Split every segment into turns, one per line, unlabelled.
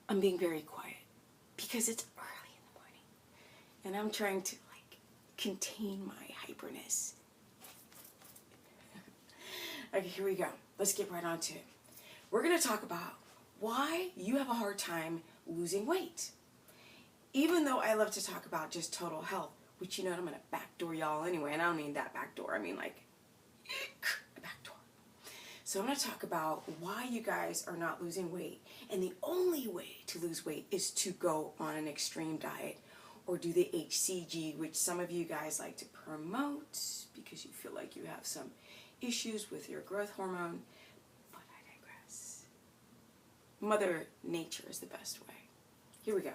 I'm being very quiet because it's early in the morning and I'm trying to like contain my hyperness. Okay, here we go. Let's get right on to it. We're going to talk about why you have a hard time losing weight. Even though I love to talk about just total health, which you know what, I'm going to backdoor y'all anyway, and I don't mean that backdoor, I mean like a backdoor. So I'm going to talk about why you guys are not losing weight, and the only way to lose weight is to go on an extreme diet or do the HCG, which some of you guys like to promote because you feel like you have some issues with your growth hormone, but I digress. Mother Nature is the best way. Here we go.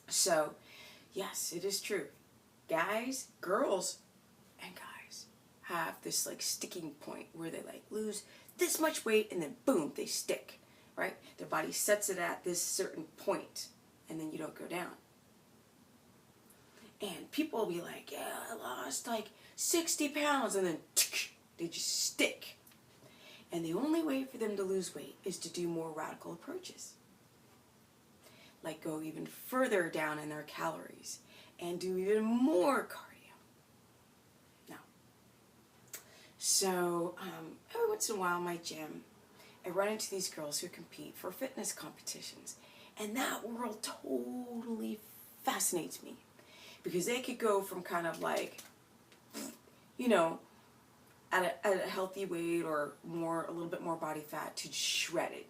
So, yes, it is true. Guys, girls, and guys have this like sticking point where they like lose this much weight and then boom, they stick, right? Their body sets it at this certain point and then you don't go down. And people will be like, yeah, I lost like 60 pounds and then they just stick. And the only way for them to lose weight is to do more radical approaches. Like go even further down in their calories and do even more cardio. No. So every once in a while in my gym, I run into these girls who compete for fitness competitions. And that world totally fascinates me. Because they could go from kind of like, you know, at a healthy weight or a little bit more body fat to shredded.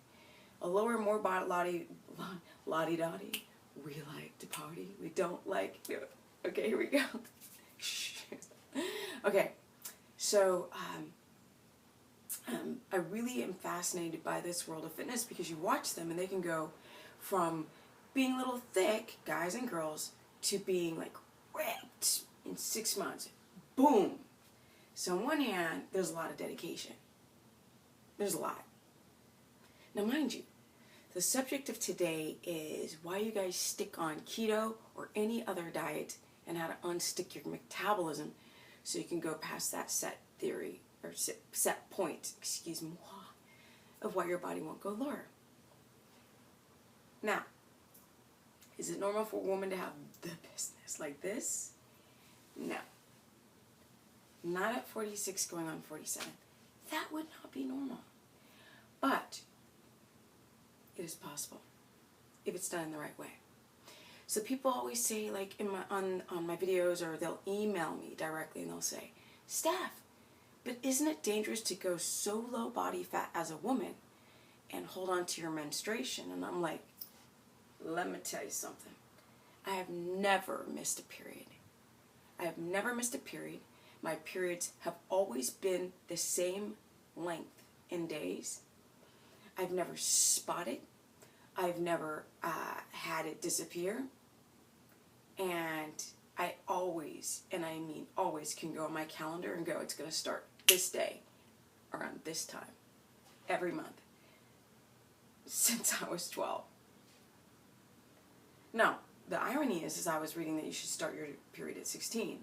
A lower, more body, lottie-dottie. We like to party. We don't like, okay, here we go. Okay, so I really am fascinated by this world of fitness because you watch them and they can go from being a little thick, guys and girls, to being like ripped in 6 months. Boom. So on one hand, there's a lot of dedication. There's a lot. Now mind you, the subject of today is why you guys stick on keto or any other diet and how to unstick your metabolism so you can go past that set theory or set point, excuse me, of why your body won't go lower. Now, is it normal for a woman to have the business like this? No. Not at 46 going on 47. That would not be normal. But it is possible if it's done in the right way. So people always say, like on my videos, or they'll email me directly and they'll say, Steph, but isn't it dangerous to go so low body fat as a woman and hold on to your menstruation? And I'm like, let me tell you something. I have never missed a period. I have never missed a period. My periods have always been the same length in days. I've never spotted. I've never had it disappear. And I always, and I mean always, can go on my calendar and go, it's going to start this day around this time every month since I was 12. Now, the irony is I was reading that you should start your period at 16.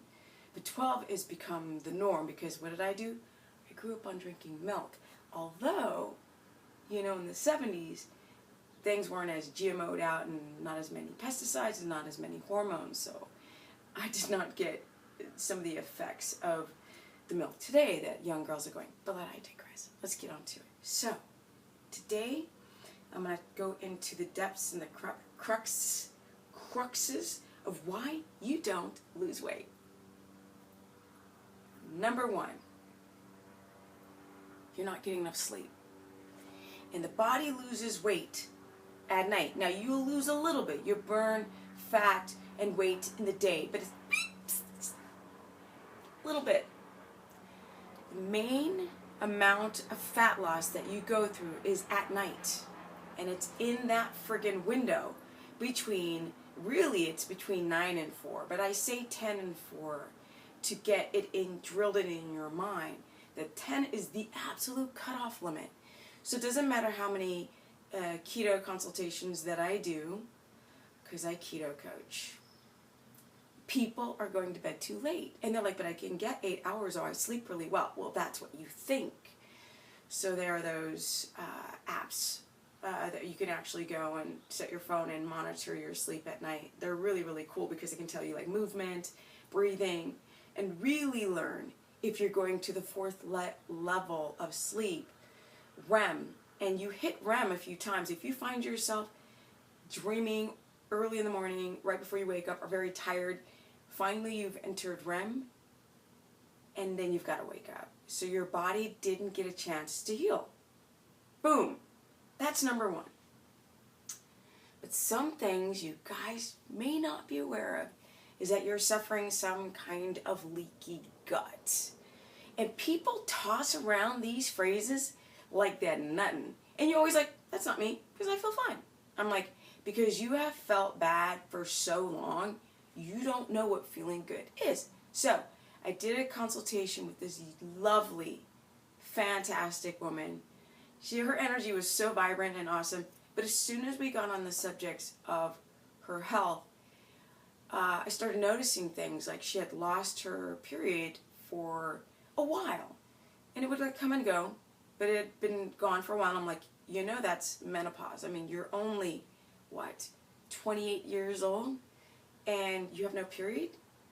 But 12 has become the norm because what did I do? I grew up on drinking milk. Although, you know, in the 70s, things weren't as GMO'd out and not as many pesticides and not as many hormones. So I did not get some of the effects of the milk today that young girls are going. But I digress. Let's get on to it. So today, I'm going to go into the depths and the cruxes of why you don't lose weight. Number one, you're not getting enough sleep. And the body loses weight at night. Now, you'll lose a little bit. You burn fat and weight in the day, but it's a little bit. The main amount of fat loss that you go through is at night. And it's in that friggin' window between, really it's between 9 and 4, but I say 10 and 4 to get it drilled in your mind that 10 is the absolute cutoff limit. So it doesn't matter how many keto consultations that I do, because I keto coach. People are going to bed too late. And they're like, but I can get 8 hours or I sleep really well. Well, that's what you think. So there are those apps that you can actually go and set your phone and monitor your sleep at night. They're really, really cool because it can tell you like movement, breathing, and really learn if you're going to the fourth level of sleep, REM. And you hit REM a few times. If you find yourself dreaming early in the morning, right before you wake up, or very tired, finally you've entered REM, and then you've got to wake up. So your body didn't get a chance to heal. Boom. That's number one. But some things you guys may not be aware of is that you're suffering some kind of leaky gut. And people toss around these phrases like they're nothing. And you're always like, that's not me, because I feel fine. I'm like, because you have felt bad for so long, you don't know what feeling good is. So I did a consultation with this lovely, fantastic woman. Her energy was so vibrant and awesome. But as soon as we got on the subjects of her health, I started noticing things like she had lost her period for a while. And it would like come and go, but it had been gone for a while. I'm like, you know, that's menopause. I mean, you're only, 28 years old, and you have no period?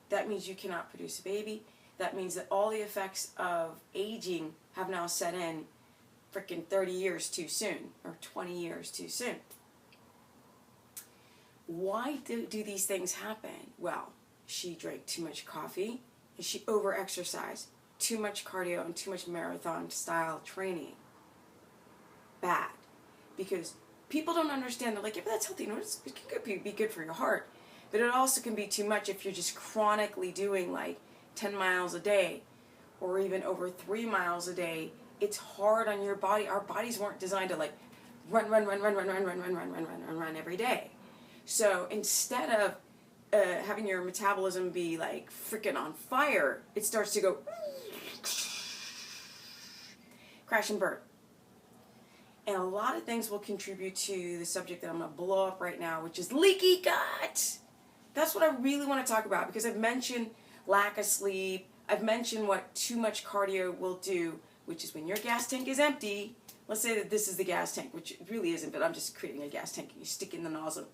That means you cannot produce a baby. That means that all the effects of aging have now set in freaking 30 years too soon, or 20 years too soon. Why do these things happen? Well, she drank too much coffee, and she over-exercised, too much cardio, and too much marathon-style training. Bad. Because people don't understand. They're like, yeah, but that's healthy. No, it can be good for your heart. But it also can be too much if you're just chronically doing like 10 miles a day, or even over 3 miles a day. It's hard on your body. Our bodies weren't designed to like run every day. So instead of having your metabolism be like freaking on fire, it starts to go crash and burn. And a lot of things will contribute to the subject that I'm going to blow up right now, which is leaky gut. That's what I really want to talk about, because I've mentioned lack of sleep. I've mentioned what too much cardio will do, which is when your gas tank is empty. Let's say that this is the gas tank, which it really isn't, but I'm just creating a gas tank, and you stick in the nozzle.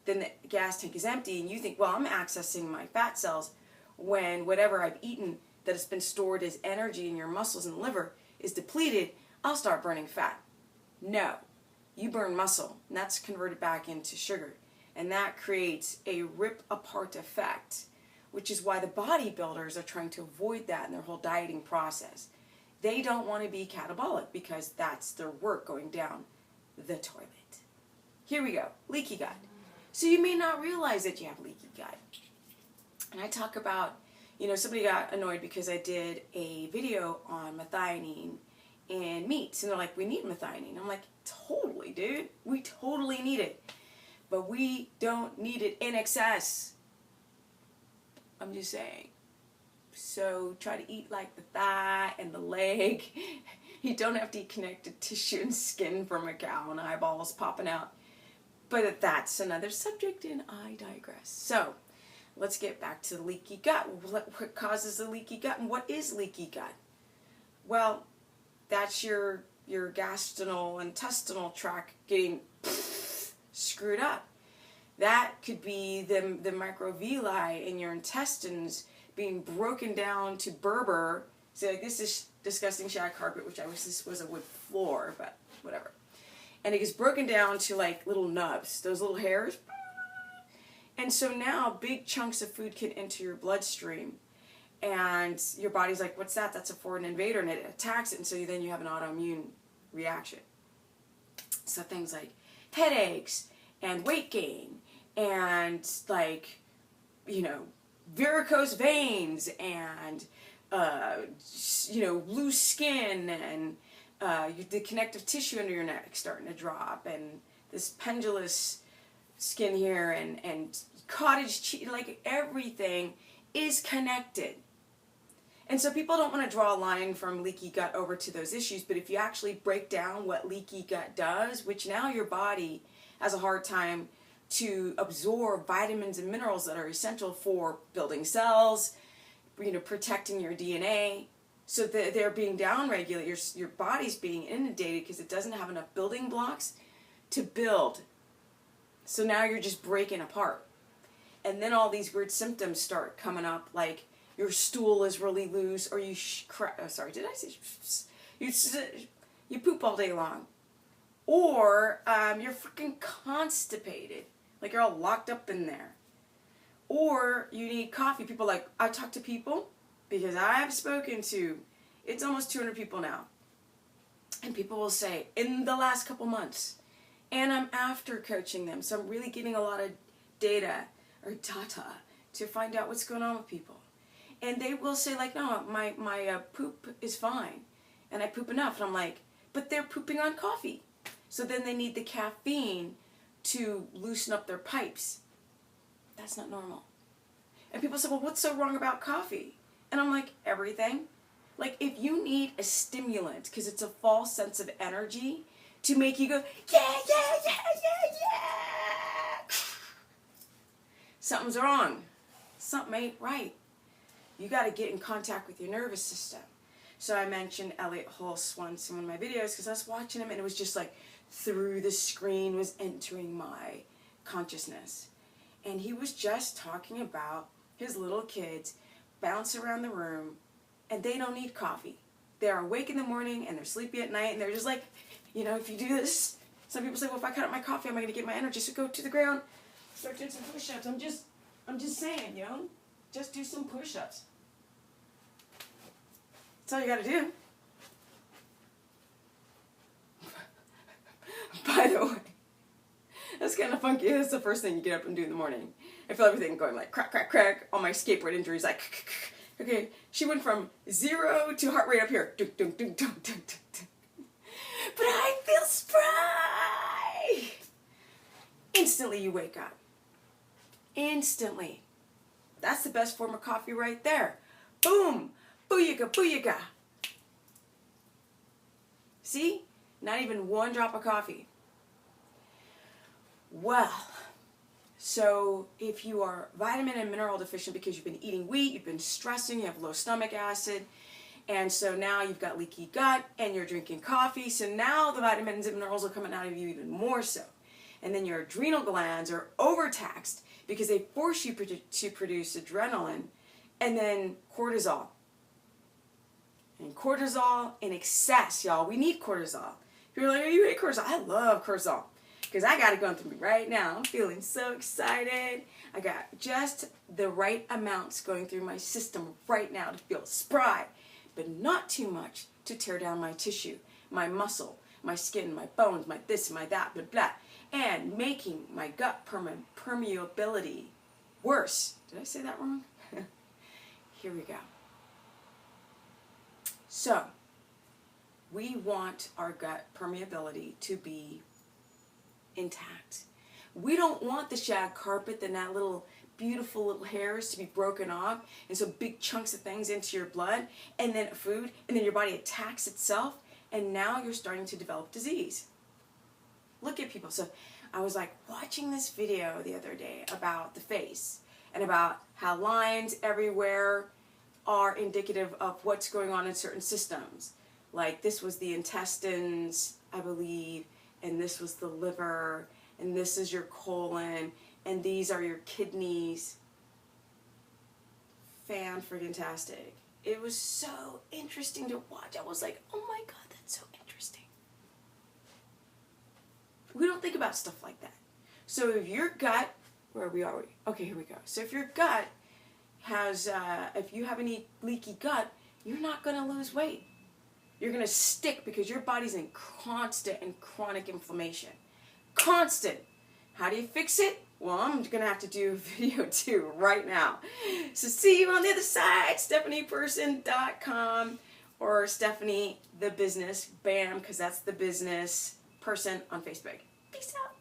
Then the gas tank is empty, and you think, well, I'm accessing my fat cells, when whatever I've eaten that has been stored as energy in your muscles and liver is depleted. I'll start burning fat. No, you burn muscle, and that's converted back into sugar, and that creates a rip-apart effect, which is why the bodybuilders are trying to avoid that in their whole dieting process. They don't want to be catabolic because that's their work going down the toilet. Here we go, leaky gut. So you may not realize that you have leaky gut. And I talk about, somebody got annoyed because I did a video on methionine in meats, and they're like, we need methionine. I'm like, totally, dude. We totally need it. But we don't need it in excess. I'm just saying. So try to eat like the thigh and the leg. You don't have to eat connective tissue and skin from a cow and eyeballs popping out. But that's another subject, and I digress. So let's get back to the leaky gut. What causes the leaky gut, and what is leaky gut? Well, that's your gastrointestinal tract getting screwed up. That could be the microvilli in your intestines being broken down to Berber. So like, this is disgusting shag carpet, which I wish this was a wood floor, but whatever. And it gets broken down to like little nubs, those little hairs. And so now big chunks of food can enter your bloodstream. And your body's like, what's that? That's a foreign invader, and it attacks it, and so then you have an autoimmune reaction. So things like headaches and weight gain and like, varicose veins and, loose skin and the connective tissue under your neck starting to drop, and this pendulous skin here and cottage cheese, like everything is connected. And so people don't want to draw a line from leaky gut over to those issues, but if you actually break down what leaky gut does, which now your body has a hard time to absorb vitamins and minerals that are essential for building cells, protecting your DNA, so that they're being downregulated, your body's being inundated because it doesn't have enough building blocks to build. So now you're just breaking apart. And then all these weird symptoms start coming up, like your stool is really loose, or you you poop all day long, or you're freaking constipated, like you're all locked up in there, or you need coffee. People like, I talk to people because I have spoken to, it's almost 200 people now, and people will say, in the last couple months, and I'm after coaching them, so I'm really getting a lot of data to find out what's going on with people. And they will say like, no, my poop is fine, and I poop enough. And I'm like, but they're pooping on coffee. So then they need the caffeine to loosen up their pipes. That's not normal. And people say, well, what's so wrong about coffee? And I'm like, everything. Like, if you need a stimulant, because it's a false sense of energy, to make you go, yeah, yeah, yeah, yeah, yeah, something's wrong. Something ain't right. You got to get in contact with your nervous system. So I mentioned Elliot Hulse once in one of my videos because I was watching him and it was just like through the screen was entering my consciousness. And he was just talking about his little kids bounce around the room and they don't need coffee. They're awake in the morning and they're sleepy at night and they're just like, you know, if you do this, some people say, well, if I cut out my coffee, am I going to get my energy? So go to the ground, start doing some push-ups. I'm just saying, you know, just do some push-ups. That's all you got to do. By the way, that's kind of funky. That's the first thing you get up and do in the morning. I feel everything going like crack, crack, crack. All my skateboard injuries like, okay, she went from 0 to heart rate up here. Dunk, dunk, dunk, dunk, dunk, dunk, dunk. But I feel spry. Instantly you wake up. Instantly. That's the best form of coffee right there. Boom. Booyaka, booyaka. See? Not even one drop of coffee. Well, so if you are vitamin and mineral deficient because you've been eating wheat, you've been stressing, you have low stomach acid, and so now you've got leaky gut and you're drinking coffee, so now the vitamins and minerals are coming out of you even more so. And then your adrenal glands are overtaxed because they force you to produce adrenaline and then cortisol. And cortisol in excess, y'all. We need cortisol. People are like, oh, you hate cortisol. I love cortisol because I got it going through me right now. I'm feeling so excited. I got just the right amounts going through my system right now to feel spry, but not too much to tear down my tissue, my muscle, my skin, my bones, my this, my that, blah, blah, and making my gut permeability worse. Did I say that wrong? Here we go. So, we want our gut permeability to be intact. We don't want the shag carpet and that little beautiful little hairs to be broken off and so big chunks of things into your blood and then food and then your body attacks itself and now you're starting to develop disease. Look at people. So I was like watching this video the other day about the face and about how lines everywhere are indicative of what's going on in certain systems. Like this was the intestines, I believe, and this was the liver, and this is your colon, and these are your kidneys. Fan-friggin-tastic. It was so interesting to watch. I was like, oh my God, that's so interesting. We don't think about stuff like that. So if your gut, where are we? Okay, here we go. So if your gut has, if you have any leaky gut, you're not going to lose weight. You're going to stick because your body's in constant and chronic inflammation. Constant. How do you fix it? Well, I'm going to have to do a video too right now. So see you on the other side, stephanieperson.com or Stephanie the Business, bam, because that's the business person on Facebook. Peace out.